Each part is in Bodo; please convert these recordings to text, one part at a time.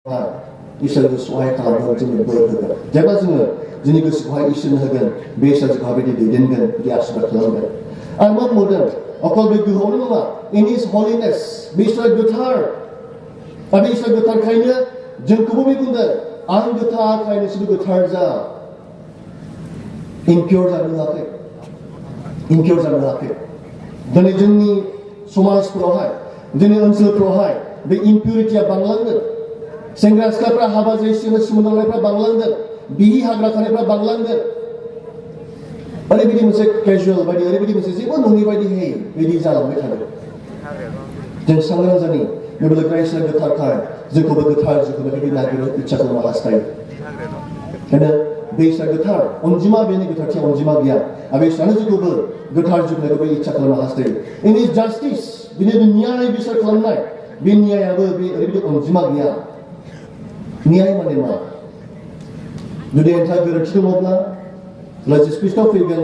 इसोरखौ सहाय खालामनो जोंनो बोर होगोन जेब्ला जोङो जोंनि गोसोखौहाय इसोरनो होगोन बे इसोरा जोंखौ माबायदि दैदेनगोन बिदि आशीर्बाद खालामगोन आरो मा बुंदों अकल बे गोहोआवल' नङा इन हिज हलिनेस बे इसोरा गोथार आरो बे इसोरा गोथारखायनो जोंखौबो बे बुंदों आं गोथारखाय नोंसोरबो गोथार जा इमपियर जानो होआखै इमपियर जानो होआखै दिनै जोंनि समाजफोरावहाय जोंनि ओनसोलफोरावहाय बे इमपिउरिटिया बांलांदों सेंग्रा सिख्लाफ्रा हाबा जायैसिगोन सोमोन्दो लानायफ्रा बांलांदों बिहि हाग्रा खानायफ्रा बांलांदों ओरैबायदि मोनसे केजुवेल बायदि ओरैबायदि मोनसे जेबो नङि बायदिहै बिदि जालांबाय थादों जों सांग्रां जानि बेबायदि इसोरा गोथारखाय जोंखौबो गोथार जोंखौबो बेबायदि नागिरो इच्ছা खालामनो हास्थायो बेखायनो बे इसोरा गोथार अनजिमा बेनि गोथारथिया अनजिमा गैया आरो बे इसोरानो जोंखौबो गोथार जोंखौबो इच्ছা खालामनो हास्थायो इन इज जास्टिस बिनि न्याय बिसार खालामनाय बे न्यायाबो बे ओरैबायदि अनजिमा गैया न्याय माने मा जुदि नोंथाङा गोरोन्थि दङब्ला लेजिस्लेटिभआव फैगोन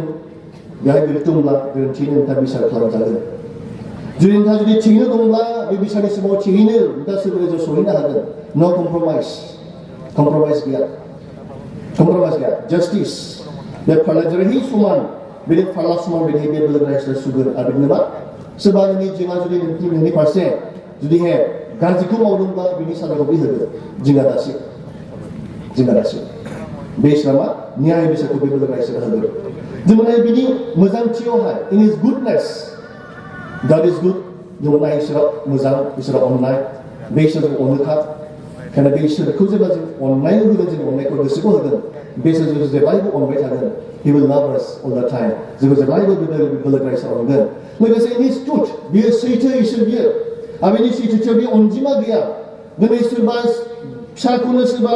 बेहाय गोरोन्थि दंब्ला गोरोन्थिनि नोंथाङा बिसार खालामजागोन जुदि नोंथाङा जुदि थिगैनो दंब्ला बे बिसारनि समाव थिगैनो नोंथाङा सोरबाजों सहैनो हागोन नो कमप्रमाइस गैया जास्टिस बे फारला जेरैहाय समान बे फारला समान बिदि बे बोलोग्रा सुगोन आरो बिदिनो मा सोरबा नोंनि जेंना जुदि नोंनि फारसे जुदिहाय गाज्रिखौ मावदोंब्ला बिनि साजाखौ बे होगोन जिंगा दासि बे इसोरा मा न्याय बिसारखौ बे बोलोग्रा इसोरा होगोन जों माने बिनि मोजांथियावहाय इन इज गुडनेस गड इज गुड जों माने इसोरा मोजां इसोरा अननाय बे इसोरखौ अनोखा खारन बे इसोरखौ जेब्ला जों अननाय होगोन जों अननायखौ गोसोखौ होगोन बे इसोरखौ जेब्लायबो अनबाय थागोन he will love us all the time जोंखौ जेब्लायबो बोलोग्रा इसोरा अनगोन लोगोसे इन इज ट्रुथ बियो सैथो इसोर बियो आरो बेनि सैथोथियाव बे अनजिमा गैया दिनै सोरबा फिसाखौनो सोरबा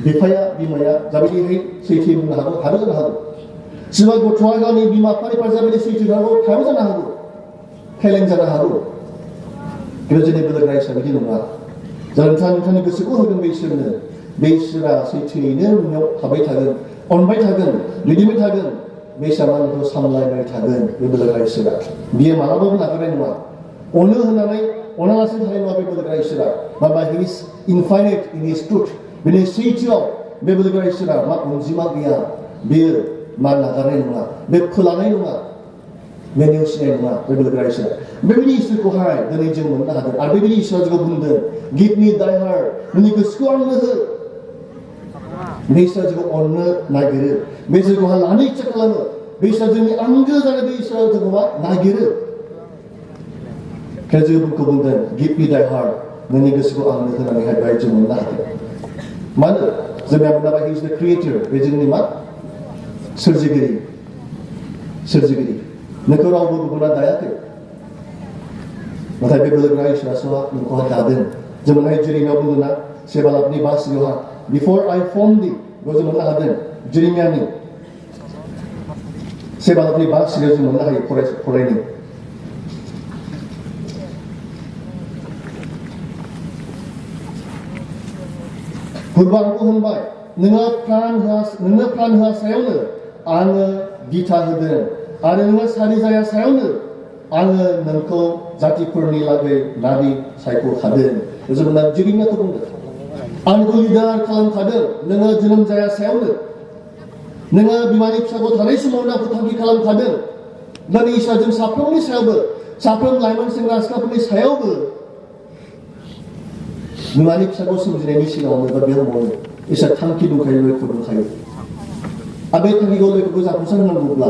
बिमाया जाबायदिहाय सैथो बुंनो हागौ जानो हागौ सोरबा गथ'आ गावनि बिमा बिफानि फारसे जाबायदि सैथो हागौ थायाबो जानो हागौ फेलें जानो हागौ खिन्थु जोंनि बोलोग्रा इसोरा बिदि नङा नोंथाङा नोंथांनि गोसोखौ होगोन बे इसोरनो बे इसोरा सैथोयैनो नोंनाव थाबाय थागोन अनबाय थागोन दैदेनबाय थागोन बे इसोरा नोंखौ सामलायबाय थागोन बे बोलोग्रा इसोरा बियो मालाबाबो नागारनाय नङा अनो होननानै अनालासिनो थानाय नङा बे बोलोग्रा इसोरा माबा he is infinite in his truth बेनि सैथोआव बे बोलोग्रा इसोरा मा अनजिमा गैया बेयो मा नागारनाय नङा बे फोलानाय नङा बे नेवसिनाय नङा बे बोलोग्रा इसोरा बेबायदि इसोरखौहाय दिनै जों मोननो हादों आरो बेबायदि इसोरा जोंखौ बुंदों गिभ मी दाइ हार्ट नोंनि गोसोखौ आंनो हो बे इसोरा जोंखौ अननो नागिरो बे जोंखौहाय लानो इच्ছা खालामो बे इसोरा जोंनि आंगो जानाय बे इसोरा जोंखौ मा नागिरो खायनो जोंखौ बुंदों गिभ मी दाइ हार्ट नोंनि गोसोखौ आंनो होनानैहाय बेहाय जों मोननो हादों मानो जोंनिया मोननाबा हि इज द क्रिएटर बे जोंनि मा सोरजिगिरि नोंखौ रावबो गुबुना दायाखै नाथाय बे बोलोग्रा इसोरासो नोंखौहाय दादों जों मोननाय जेरेमियाव बुंदों ना सेबालापनि 5:4 बिफोर आइ फर्म दि बेखौ जों मोननो हादों जेरेमियानि सेबालापनि 5:4 जों मोननो हायो फरायनो खुरबा आंखौ होनबाय नोंनो प्राण होआ सायावनो आङो दिथा होदों आरो नोङो सारि जाया सायावनो आङो नोंखौ जातिफोरनि लागै नाबि सायख'खादों जोंना जेरेमियाखौ बुंदों आंखौ लिडार खालामखादों नोङो जोनोम जाया सायावनो नोङो बिमानि फिसाखौ थानाय समावनो आंखौ थांखि खालामखादों दिनै इसोरा जों साफ्रोमनि सायावबो साफ्रोम लाइमोन सेंग्रा सिख्लाफोरनि सायावबो बिमानि फिसाखौ सोमजिनायनि सिगाङावनो बा बे समावनो इसोरा थांखि दंखायो लक्ष्य दंखायो आरो बे थांखिखौ लक्ष्यखौ जाफुंसार होनांगौब्ला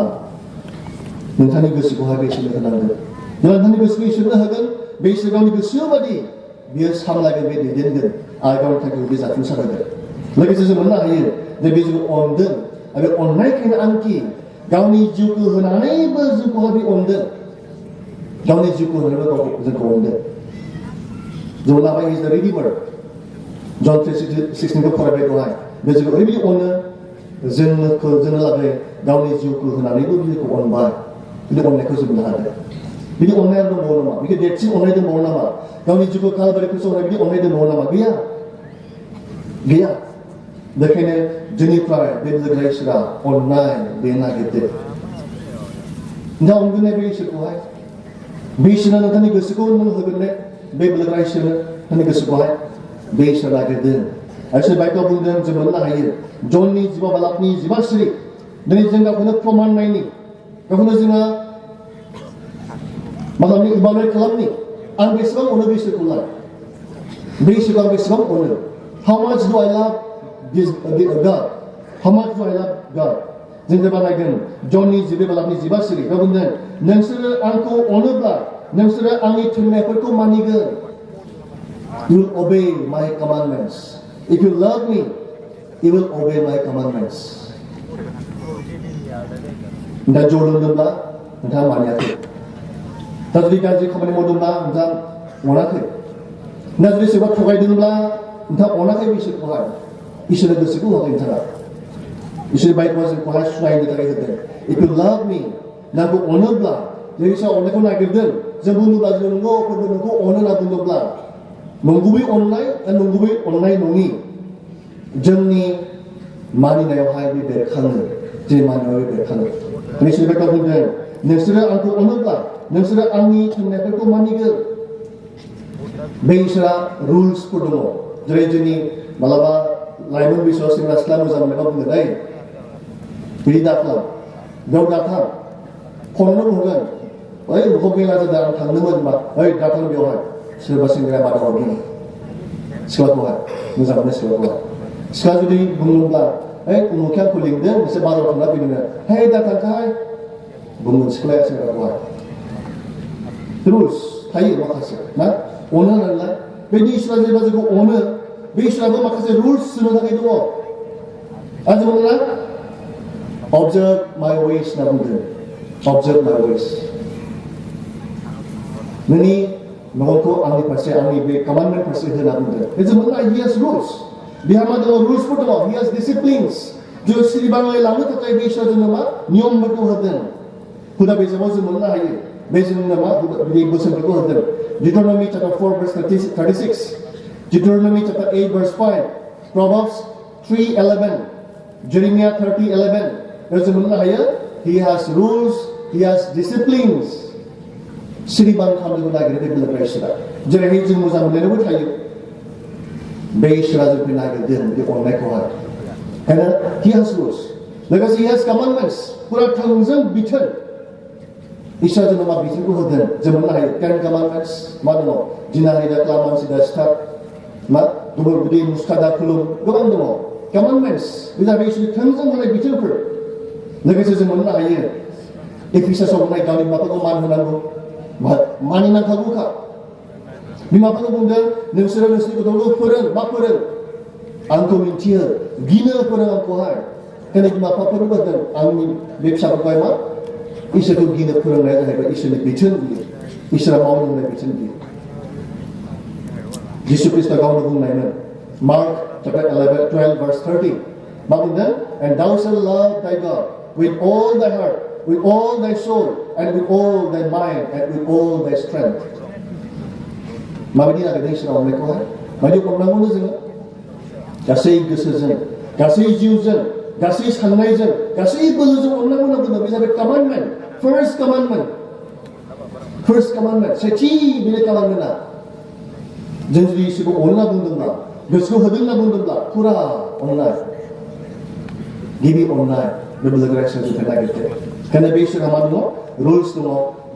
नोंथांनि गोसोखौहाय बे इसोरनो होनांगोन नोंथांनि गोसोखौ इसोरनो होगोन बे इसोर गावनि गोसो बादि बियो सामलायगोन बे दैदेनगोन आरो गावनि थांखिखौ बे जाफुंसार होगोन लोगोसे जों मोननो हायो जे बे जोंखौ अनदों आरो अननायखायनो आंखि गावनि जिउखौ होनानैबो जोंखौहाय बे अनदों गावनि जिउखौ होनानैबो जोंखौ अनदों जों लाबाय इज द रिडिमार जन 3:16 फरायबाय दहाय बे जोंखौ ओरैबायदि अनो जोंनो लागै गावनि जिउखौ होनानैबो बिखौ अनबाय बिदि अननायखौ जों मोननो हादों बिदि अननाया दंबावो नामा बिदि देरसिन अननाय दंबावो नामा गावनि जिउखौ कालबारि फोसावनाय बिदि अननाय दंबावो नामा गैया बेखायनो जोंनिफ्राय बे बोलोग्रा इसोरा अननाय बे नागिरदों दा अनगोन बे इसोरखौहाय बे इसोरा नोंथांनि गोसोखौ नों होगोन ने बे बोलोग्रा इसोरनि गोसोखौहाय बे इसोर नागिरदों आरो इसोर बाइबेलाव बुंदों जों मोननो हायो जननि 10 बालाबनि 12 सिरि दिनै जों गावखौनो प्रमान नायनि गावखौनो जोङो माखासे इभालुएट खालामनि आं बेसेबां अनो बे इसोरखौलाय बे इसोरखौ आं बेसेबां अनो how much do I love this God how much do I love God जों जेब्ला नायगोन जननि 12 बालाबनि 12 सिरि बेयाव बुंदों नोंसोरो आंखौ अनोब्ला नोंसोरो आंनि थिननायफोरखौ मानिगोन you will obey my commandments if you love me you will obey my commandments दा जर लोंदोंब्ला नोंथाङा मानियाखै दा जुदि गाज्रि खामानि मावदोंब्ला नोंथाङा अनाखै दा जुदि सोरबा थगायदोंब्ला नोंथाङा अनाखै इसोरखौहाय इसोरनि गोसोखौ होआखै नोंथाङा इसोरनि बाइबेला जोंखौहाय सुनायनो थाखाय होदों if you love me नोंखौ अनोब्ला जों इसोर अननायखौ नागिरदों जों बुङोब्ला जों नोंखौ अनो होनना बुङोब्ला नंगुबै अननाय आरो नंगुबै अननाय नङि जोंनि मानिनायावहाय बे बेरखाङो जे मानिनायाव बे बेरखाङो इसोरनि बाइबेला बुंदों नोंसोरो आंखौ अनोब्ला नोंसोरो आंनि थिननायफोरखौ मानिगोन बे इसोरा रुल्सफोर दङ जेरै जोंनि मालाबा लाइमोन बैसोआव सेंग्रा सिख्ला मोजां मोननायखौ बुंगोन ओइ बिदि दाखालाम बेयाव दाथां फननो बुंगोन ओइ न'खौ मेला जादों आं थांनोमोन होनबा ओइ दाथां बेवहाय सोरबा सेंग्राया बादा हरगोन सिख्लाखौहाय मोजां मोननाय सिख्लाखौहाय सिख्ला जुदि बुङोब्ला ओइ उमुखिया आंखौ लिंदों बिसोर बाजाराव थांना फैदोंनो हे दाथांखाय बुंगोन सिख्लाया सेंग्राखौहाय रुल्स थायो माखासे ना अनो होननानै बेनि इसोरा जेब्ला जोंखौ अनो बे इसोराबो माखासे रुल्स होनो थाखाय दङ आरो जों बुङोना observe my ways होनना बुंदों observe my ways नोंनि न'खौ आंनि फारसे आंनि बे कमान्डमेन्ट फारसे होना बुंदों जों बुङोना he has rules बिहा मा दङ रुल्सफोर दङ he has disciplines जों सिरिबाङै लांनो थाखाय बे इसोरा जोंनो मा नियमफोरखौ होदों हुदा बिजाबाव जों मोननो हायो बे जोंनो मा बे बोसोनफोरखौ होदों Deuteronomy chapter 4 verse 36 Deuteronomy chapter 8 verse 5 Proverbs 3:11 Jeremiah 30:11 बेयाव जों मोननो हायो he has rules he has disciplines सिरिबां खालामनो नागिरो बे बोलोग्रा इसोरा जेरैहाय जों मोजां मोनलायनोबो थायो बे इसोरा जोंखौ नागिरदों बे अननायखौहाय ओंखायनो he has rules लोगोसे he has commandments पुरा थोंजों बिथोन इसोरा जोंनो मा बिथोनखौ होदों जों मोननो हायो 10 commandments मा दङ दिनारि दा खालाम मानसि दा सिथार मा गुबुन गुदि मुसुखा दा खुलुम गोबां दङ commandments बे जाबाय इसोरनि थोंजों होनाय बिथोनफोर लोगोसे जों मोननो हायो एफिसासाव बुंनाय गावनि बिमाफोरखौ मान होनांगौ मानिनांखागौखा बिमाफोरखौ बुंदों नोंसोरो नोंसोरनि गथ'फोरखौ फोरों मा फोरों आंखौ मिन्थियो गिनो फोरों आंखौहाय ओंखायनो बिमा बिफाफोरबो होदों आंनि बे फिसाफोरखौहाय मा इसोरखौ गिनो फोरोंनाया जाहैबाय इसोरनि बिथोन बियो इसोरा मावनो होनाय बिथोन बियो जिसु ख्रिस्टआ गावनो बुंनायमोन मार्क chapter 12 verse 30 मा बुंदों and thou shalt love thy God with all thy heart with all thy soul and with all thy mind and with all thy strength माबायदि नागिरदों इसोरा अननायखौहाय माबायदि अननांगौनो जोङो गासै गोसोजों गासै जिउजों गासै साननायजों गासै बोलोजों अननांगौ होनना बुंदों बे जाबाय कमान्डमेन्ट फार्स्ट कमान्डमेन्ट सेथि बे कमान्डमेन्टआ जों जुदि इसोरखौ अनो होनना बुंदोंब्ला गोसोखौ होदों होनना बुंदोंब्ला फुरा अननाय गिबि अननाय बे बोलोग्रा इसोरा जोंखौ नागिरदों ओंखायनो बे इसोरा मा दङ रुल्स दङ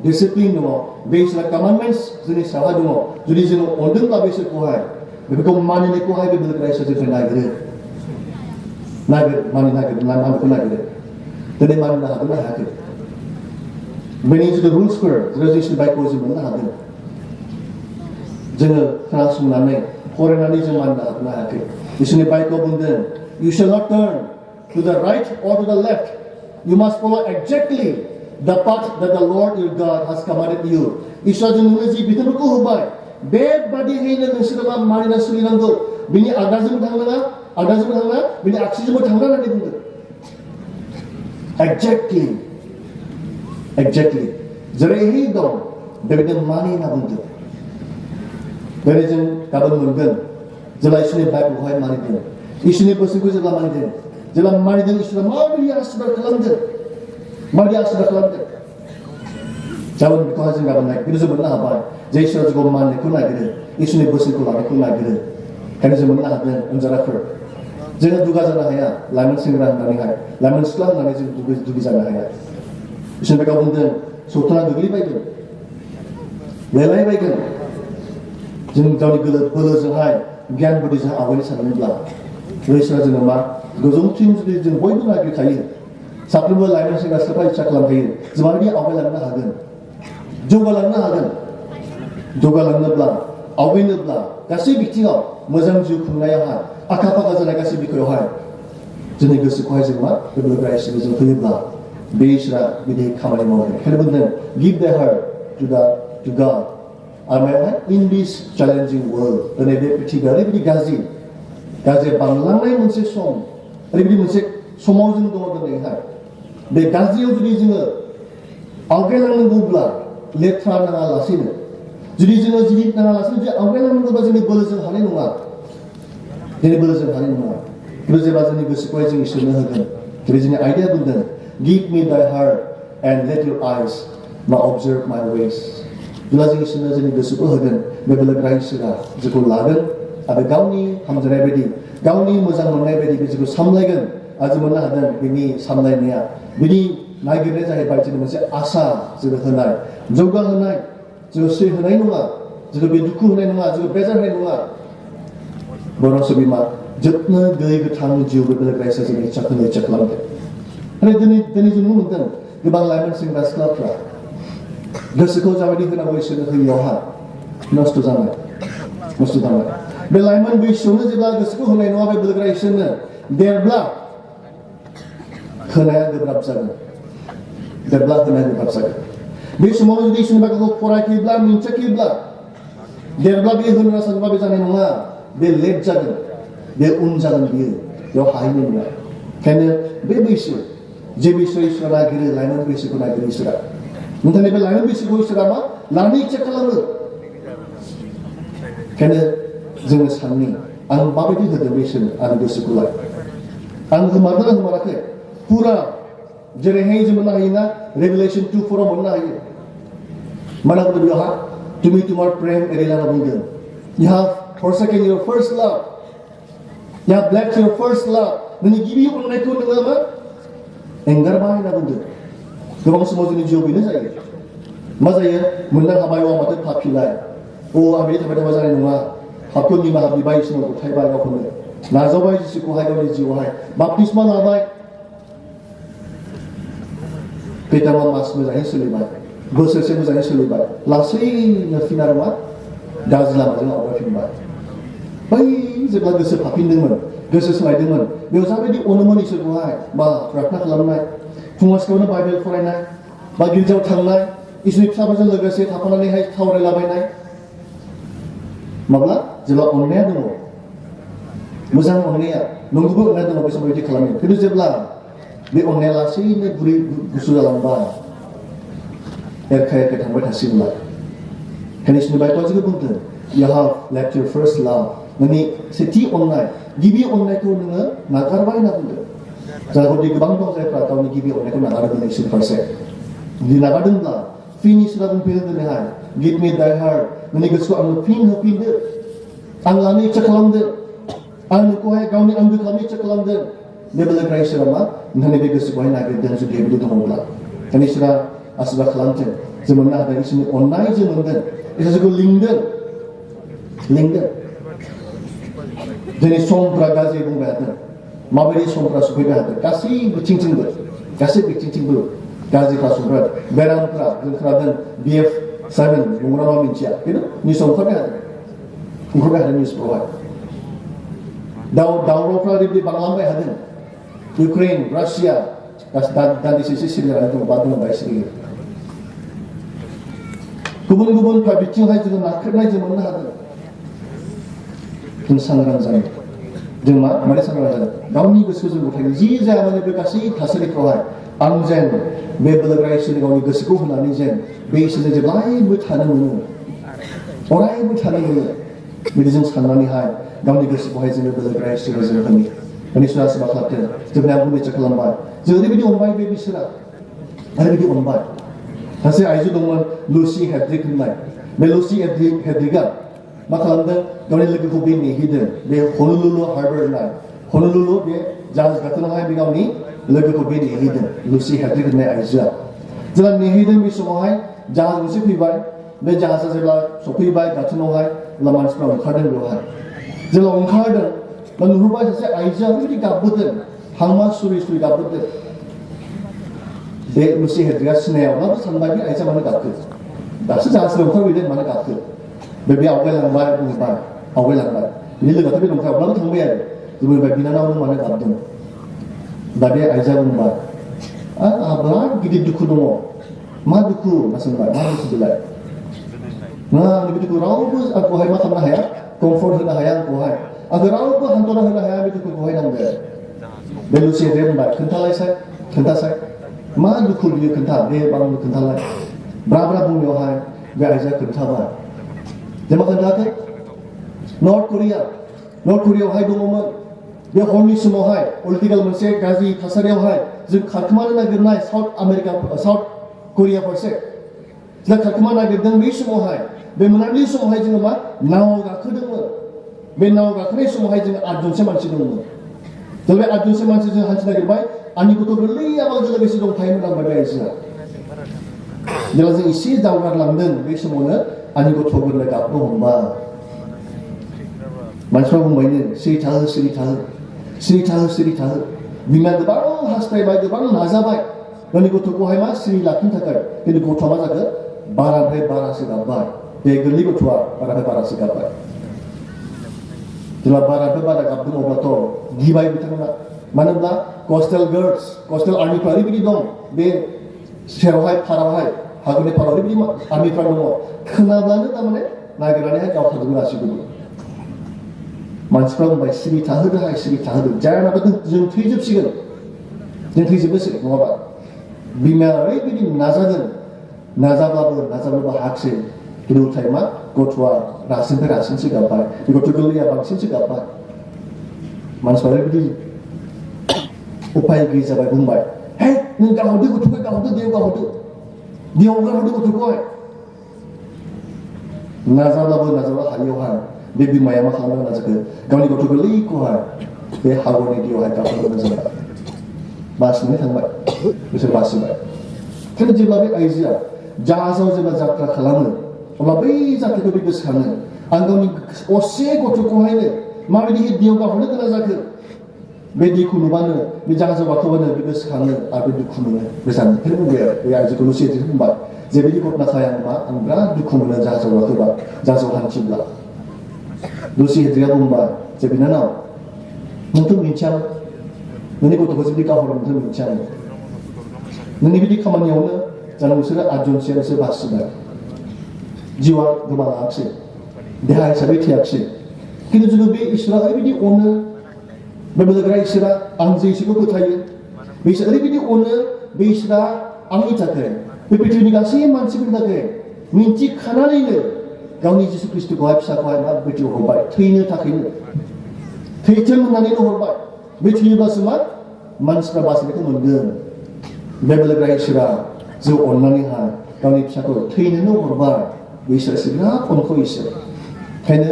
डिसिप्लिन दङ बे इसोरा कमान्डमेन्ट्स जोंनि सायावहाय दङ जुदि जोङो अनदोंब्ला बे इसोरखौहाय बेफोरखौ मानिनायखौहाय बे बोलोग्रा इसोरा जोंखौ नागिरो मानिखौ नागिरो दिनै मानिनो हादोंना हायाखै बेनि जिथु रुल्सफोर जेराव इसोरनि बाइबेलखौ जों मोननो हादों जोङो खोनासंनानै फरायनानै जों मानिनो हादोंना हायाखै इसोरनि बाइबेलाव बुंदों you shall not turn to the right or to the left you must follow exactly the path that the Lord your God has commanded you इसोरा जोंनो जि बिथोनफोरखौ होबाय बेबादियैनो नोंसोरो मा मानिना सोलिनांगौ बिनि आगदाजोंबो थांनाङा बिनि आगसिजोंबो थांना होननानै बुंदों एक्जेक्टलि जेरैहाय दं बेबायदिनो मानि होनना बुंदों बेरै जों गाबोन मोनगोन जेब्ला इसोरनि बाइबेलखौहाय मानिदों इसोरनि बोसोनखौ जेब्ला मानिदों इसोरा माबायदि आसिरबाद खालामदों Jangan berkuasa jangan naik. Itu sebenarnya apa? Jadi surat juga mana pun naik itu. Isu ni bosan pun naik pun naik itu. Karena sebenarnya ada anjara per. Jangan juga jangan hanya laman singgah nani hai. Laman sekolah nani juga jangan hanya. Isu mereka benda sultan geli baik itu. Lelai baik itu. Jangan kau digelar belah jangan ज्ञान बड़ी जहाँ आवली सानोब्ला रेसरा जों मा गोजौ टीम जुदि जों बयबो नागिरखायो साफ्रोमबो लाइमोन सेंग्रा सिख्लाफ्रा इच्छा खालामखायो जों माबायदि आवगायलांनो हागोन जौगालांनो हागोन जौगालांनोब्ला आवगायनोब्ला गासै बिथिङाव मोजां जिउ खुंनायावहाय आखा फाखा जानाय गासै बिखयआवहाय जोंनि गोसोखौहाय जों मा बेबोग्रा इसोरनो जों होयोब्ला बे इसोरा बिदि खामानि मावगोन बेखायनो बुंदों गिभ द हार्ट टु गॉड आरो in this challenging world दिनै बे पृथ्वीया ओरैबायदि गाज्रि बांलांनाय मोनसे सम ओरैबायदि मोनसे समाव जों दङ दिनैहाय बे गाज्रियाव जुदि जोङो आवगायलांनांगौब्ला लेथ्रा नाङालासिनो जुदि जोङो जिनिस नाङालासिनो जुदि आवगायलांनांगौब्ला जोंनि बोलोजों हानाय नङा दिनै बोलोजों हानाय नङा खिन्थु जेब्ला जोंनि गोसोखौहाय जों इसोरनो होगोन जेरै जोंनि आयदाया बुंदों give me thy heart and let your eyes observe my ways जेब्ला जों इसोरनो जोंनि गोसोखौ होगोन बे बोलोग्रा इसोरा जोंखौ लागोन आरो गावनि हामजानाय बायदि गावनि मोजां मोननाय बायदि बे जोंखौ सामलायगोन आरो जों मोननो हादों बिनि सामलायनाया बिनि नागिरनाया जाहैबाय जोंनि मोनसे आसा जोंनो होनाय जौगाहोनाय जोङो सै होनाय नङा जोङो बे दुखु होनाय नङा जोङो बेजार होनाय नङा बर' सुबिमा जोबनो गैयै गोथां जिउ बे बोलोग्रा इसोरा जोंनि इच्छाखौ इच्छा खालामदों आरो दिनै जों नुनो मोनदों गोबां लाइमोन सेंग्रा सिख्लाफ्रा गोसोखौ जाबायदि होनांगौ इसोरनो होयियावहा नस्थ' जानाय बे लाइमोन बैसोआवनो जेब्ला गोसोखौ होनाय नङा बे बोलोग्रा इसोरनो देरब्ला होनाया गोब्राब जागोन बे समाव जुदि इसोरनि बाथ्राखौ फरायखैब्ला मिन्थियाखैब्ला देरब्ला बे होनो सानब्ला बे जानाय नङा बे लेट जागोन बे उन जागोन बियो बेयाव हाहैनाय नङा ओंखायनो बे बैसो जे बैसोआव इसोरा नागिरो लाइमोन बैसोखौ नागिरो इसोरा नोंथांनि बे लाइमोन बैसोखौ इसोरा मा लानो इच्छा खालामो ओंखायनो जोङो साननि आं माबायदि होदों इसोरनो आं गोसोखौलाय आं होमारदों होमाराखै फुरा जेरैहाय जों मोननो हायोना रेभेलेशन 2:4 मोननो हायो मानो बुंदों बेयावहा तुमी तुम्हार प्रेम एरिलाना बुंदों you have forsaken your first love you have left your first love नोंनि गिबि अननायखौ नोङो मा एंगारबाय होनना बुंदों गोबां समाव जोंनि जिउआव बेनो जायो मा जायो मोननो हाबाय माथो फाफिलाय आं बिदि थाबाय थाबा जानाय नङा हाबखौ निमाहा बिबाय इसोरनाव गथायबाय गावखौनो नाजावबाय जिसुखौहाय गावनि जिउआवहाय बाप्तिस्मा लाबाय खैथामा मास मोजाङै सोलिबाय बोसोरसे मोजाङै सोलिबाय लासैनो फिन आरो मा गाज्रि लामाजों आवगायफिनबाय बै जेब्ला गोसो फाफिनदोंमोन गोसो सोलायदोंमोन बेयाव जाबायदि अनोमोन इसोरखौहाय बा प्रार्थना खालामनाय फुङाव सिखारनानै बाइबेल फरायनाय बा गिर्जायाव थांनाय इसोरनि फिसाफोरजों लोगोसे थाफानानैहाय सावरायलाबायनाय माब्ला जेब्ला अननाया दङ मोजां अननाया नंगौबो अननाया दङ बे समाव बिदि खालामो खिन्थु जेब्ला बे अननाया लासैनो बुरै गुसु जालांबाय एरखा थांबाय थासिगोनब्ला ओंखायनो इसोरनि बाइबेलाव जोङो बुंदों you have left your first love नोंनि सेथि अननाय गिबि अननायखौ नोङो नागारबाय होनना बुंदों जायफोरदि गोबां दं जायफ्रा गावनि गिबि अननायखौ नागारदों इसोर फारसे जुदि नागारदोंब्ला फिन इसोरा बुंफिनो दिनैहाय गिभ मी दाइ हार्ट नोंनि गोसोखौ आंनो फिन होफिनदो आं लानो इच्छा खालामदों आं नोंखौहाय गावनि आंगो खालामनो इच्छा खालामदों बे बोलोग्रा इसोरा मा नोंथांनि बे गोसोखौहाय नागिरदों जुदि बेबायदि दङब्ला ओंखायनो इसोरा आसिरबाद खालामथों जों मोननो हादों इसोरनि अननाय जों मोनदों इसोरा जोंखौ लिंदों दिनै समफ्रा गाज्रि बुंबाय हादों माबायदि समफ्रा सफैबाय हादों गासै बिथिंथिंबो गाज्रिफ्रा सफैबाय बेरामफ्रा जों खोनादों BF7 नंगौना मा मिन्थिया खिन्थु निउसआव ओंखारबाय हादों निउसफ्रावहाय दावरावफ्रा ओरैबायदि बांलांबाय हादों इउक्रेन रासिया दान्दिसे एसे सिरियानो दं बा दंबाय सिरियो गुबुन बिथिङावहाय जोङो नाख्रेबनाय जों मोननो हादों जों सांग्रां जायो जों माने सांग्रां जादों गावनि गोसोखौ जों गथायगोन जि जाया माने बे गासै थासारिफ्रावहाय आं जेन बे बोलोग्रा इसोरनि गावनि गोसोखौ होनानै जेन बे इसोरजों जेब्लायबो थानो मोनो अरायबो थानो मोनो बिदि जों साननानैहाय गावनि गोसोखौहाय जोङो बोलोग्रा इसोरखौ जों होनो इसोरा आसिरबाद खालामदों जों आं बुंनो इच्छा खालामबाय जों ओरैबायदि अनबाय बे इसोरा ओरैबायदि अनबाय सासे आइजो दंमोन लुसी हेड्रिक होननाय बे लुसी हेड्रिकआ मा खालामदों गावनि लोगोखौ बे नेहैदों बे हनुलुलु हार्बर होननाय हनुलुलु बे जाहाज गाथोनावहाय बे गावनि लोगोखौ बे नेहैदों लुसी हेड्रिक होननाय आइजोआ जेब्ला नेहैदों बे समावहाय जाहाज गंसे फैबाय बे जाहाजा जेब्ला सफैबाय गाथोनावहाय अब्ला मानसिफ्रा ओंखारदों बेवहाय जेब्ला ओंखारदों बा नुहुरबाय सासे आइजोआ बेबायदि गाबबोदों हांमा सुरि सुरि गाबबोदों बे लुसी हेड्रिकआ सिनायावब्लाबो सानबाय बे आइजोआ मानो गाबखो दासो जाहाजनिफ्राय ओंखारबोदों मानो गाबखो बे आवगायलांबाय बुंबाय आवगायलांबाय बिनि लोगोआथ' बे दंखायो अब्लाबो थांबाय आरो बुंबाय बिनानाव नों मानो गाबदों दा बे आइजोआ बुंबाय आंहा बिराद गिदिर दुखु दङ मा दुखु होनना सोंबाय मा दुखु बेलाय नङा आंनि बे दुखु रावबो आंखौहाय मा खालामनो हाया कमफर्ट होनो हाया आंखौहाय आंखौ रावबो हान्थ'ना होनो हाया बे दुखुखौहाय नांगौ बे लुसी हेड्रिकआ बुंबाय खोन्थासाय मा दुखु बियो खोन्था दे बांनो खोन्थालाय ब्रा ब्रा बुंनायावहाय बे आइजोआ खोन्थाबाय जे मा खोन्थाखै नर्थ करियायावहाय दङमोन बे हरनि समावहाय पलिटिकेल मोनसे गाज्रि थासारियावहाय जों खारखोमानो नागिरनाय साउथ करिया फारसे जेब्ला खारखोमा नागिरदों बे समावहाय बे मोनाबिलि समावहाय जोङो मा नावआव गाखोदोंमोन बे नावआव गाखोनाय समावहाय जोङो 8 जनसो मानसि दंमोन जेब्ला 8 जनसो मानसि जों हान्थिनो नागिरबाय आंनि गथ' गोरलैया आंजों लोगोसे दंफायोमोन आं बे आइजोआ जेब्ला जों एसे दावगालांदों बे समावनो आंनि गथ' गोरलै गाबनो हमबाय मानसिफ्रा बुंबायनो सिरि थाहो बिमाया गोबां हास्थायबाय गोबां नाजाबाय गावनि गथ'खौहाय मा सिरि लाखिनो थाखाय खिन्थु गथ'आ मा जाखो बारानिफ्राय बारासो गाबबाय बे गोरलै गथ'आ बारानिफ्राय बारासो गाबबाय जेब्ला बारानिफ्राय बारा गाबदों अब्लाथ' गिबाय बिथांमोना मानो होनब्ला कस्टेल आर्मिफ्रा ओरैबायदि दं बे सेरावहाय फारावहाय हाग्रानि फाराव ओरैबायदि आर्मिफ्रा दङ खोनाब्लानो तारमाने नागिरनानैहाय गावथारजोबो गासैखौबो मानसिफ्रा बुंबाय सिरि थाहोदो जायानाबा जों थैजोबनोसै नङाबा बिमाया ओरैबायदि नाजाब्लाबो हायाखिसै खिन्थु उल्थाय मा गथ'आ रासिननिफ्राय रासिनसो गाबबाय बे गथ' गोरलैया बांसिनसो गाबबाय मानसिफ्रा ओरैबायदि उपाय गैयै जाबाय बुंबाय हे नों गावहरदो गथ'खौ गावहरदो गथ'खौहाय नाजाब्लाबो हायैयावहाय बे बिमाया मा खालामनो नाजाखो गावनि गथ' गोरलैखौहाय बे हागरनि दैयावहाय गाबहोनो नाजाबाय बासिनानै थांबाय बिसोर बासिबाय खिन्थु जेब्ला बे आइजोआ जाहाजाव जेब्ला जात्रा खालामो अब्ला बै जाथायखौ बे गोसोखाङो आं गावनि असे गथ'खौहायनो माबायदि दैयाव गाहरनो गोनां जाखो बे दैखौ नुबानो बे जाहाजाव गाखोबानो बे गोसोखाङो आरो बे दुखु मोनो बे साननिफ्रायनो बुंबाय आरो बे आइजोखौ लुसी हेड्रिकआ बुंबाय जे बेबायदि घटनाखाय आं बिराद दुखु मोनो जाहाजाव गाखोबा जाहाजाव हान्थिब्ला लुसी हेड्रिकआ बुंबाय जे बिनानाव नोंथ' मिथियामोन नोंनि गथ'खौ जुदि गाहरो नोंथ' मिथियामोन नोंनि बिदि खामानियावनो जानो बिसोरो 8 जनसोआ बिसोर बासिबाय जिउआ गोमालाङाखिसै देहा हिसाबै थैयाखिसै खिन्थु जोङो बे इसोरा ओरैबायदि अनो बे बोलोगोरा इसोरा आं जे इसोरखौ फोथायो बे इसोरा ओरैबायदि अनो बे इसोरा आंनि थाखाय बे पृथ्वीनि गासै मानसिफोरनि थाखाय मिन्थिखानानैनो गावनि जिसु ख्रिस्टखौहाय फिसाखौहाय मा पृथ्वीयाव हरबाय थैनो थाखायनो थैथों होननानैनो हरबाय बे थैयोब्लासो मा मानसिफ्रा बासिनायखौ मोनगोन बे बोलोगोरा इसोरा जों अननानैहाय गावनि फिसाखौ थैनोनो हरबाय बे इसोरा बिराद अनखौ इसोर ओंखायनो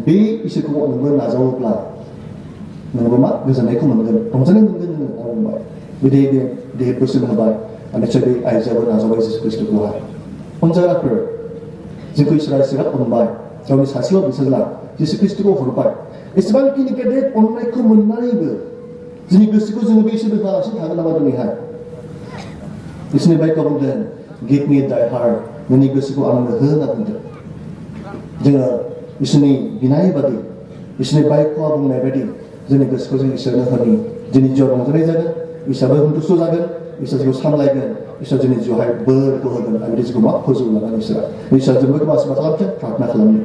बे इसोरखौ अननो नाजावोब्ला नोंबो मा गोजोननायखौ मोनगोन रंजानाय मोनगोन नोङो आं बुंबाय बे बोसोन होबाय आरो निश्चय बे आइजोआबो नाजावबाय जिसु ख्रिस्टखौहाय अनजाग्राफोर जोंखौ इसोरा एसेबां अनबाय गावनि सासेल' बिसोरला जिसु ख्रिस्टखौ हरबाय एसेबांखिनि गेदेर अननायखौ मोननानैबो जोंनि गोसोखौ जोङो बे इसोरनो होआलासिनो थागोन नामा दिनैहाय इसोरनि बाइकआव बुंदों गिभ मी दाइ हार्ट नोंनि गोसोखौ आंनो हो होनना बुंदों जोङो इसोरनि बिनाय बादि इसोरनि बाइकआ बुंनाय बायदि जोंनि गोसोखौ जों इसोरनो होनि जोंनि जिउआव रंजानाय जागोन इसोराबो सन्तुष्ट जागोन इसोर जोंखौ सामलायगोन इसोर जोंनि जिउआवहाय बोरखौ होगोन आरो जोंखौ मा फोजौलांगोन इसोरा जोंबो आसिरबाद खालामथों प्रार्थना खालामनो